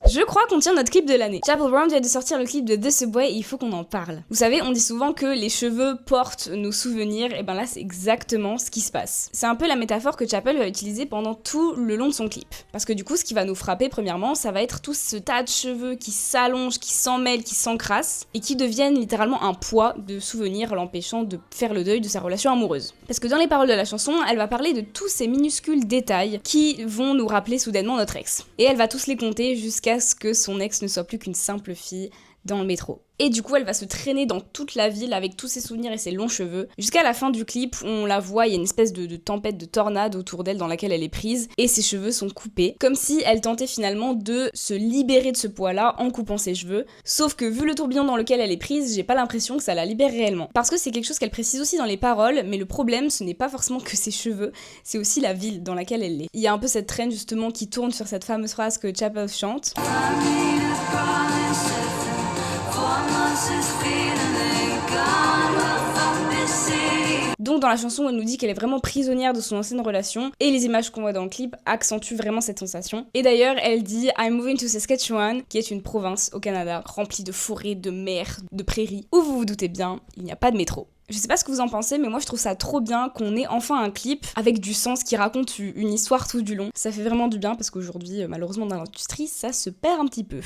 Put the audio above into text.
Je crois qu'on tient notre clip de l'année. Chappell Brown vient de sortir le clip de The Subway et il faut qu'on en parle. Vous savez, on dit souvent que les cheveux portent nos souvenirs, et ben là c'est exactement ce qui se passe. C'est un peu la métaphore que Chappell va utiliser pendant tout le long de son clip. Parce que du coup, ce qui va nous frapper premièrement, ça va être tout ce tas de cheveux qui s'allongent, qui s'emmêlent, qui s'encrassent, et qui deviennent littéralement un poids de souvenirs l'empêchant de faire le deuil de sa relation amoureuse. Parce que dans les paroles de la chanson, elle va parler de tous ces minuscules détails qui vont nous rappeler soudainement notre ex. Et elle va tous les compter jusqu'à ce que son ex ne soit plus qu'une simple fille dans le métro. Et du coup, elle va se traîner dans toute la ville avec tous ses souvenirs et ses longs cheveux. Jusqu'à la fin du clip, on la voit, il y a une espèce de tempête de tornade autour d'elle dans laquelle elle est prise, et ses cheveux sont coupés, comme si elle tentait finalement de se libérer de ce poids-là en coupant ses cheveux. Sauf que vu le tourbillon dans lequel elle est prise, j'ai pas l'impression que ça la libère réellement. Parce que c'est quelque chose qu'elle précise aussi dans les paroles, mais le problème, ce n'est pas forcément que ses cheveux, c'est aussi la ville dans laquelle elle est. Il y a un peu cette traîne justement qui tourne sur cette fameuse phrase que Chappell chante. Donc dans la chanson, elle nous dit qu'elle est vraiment prisonnière de son ancienne relation, et les images qu'on voit dans le clip accentuent vraiment cette sensation. Et d'ailleurs, elle dit « I'm moving to Saskatchewan », qui est une province au Canada, remplie de forêts, de mers, de prairies, où vous vous doutez bien, il n'y a pas de métro. Je sais pas ce que vous en pensez, mais moi je trouve ça trop bien qu'on ait enfin un clip avec du sens qui raconte une histoire tout du long. Ça fait vraiment du bien parce qu'aujourd'hui, malheureusement dans l'industrie, ça se perd un petit peu.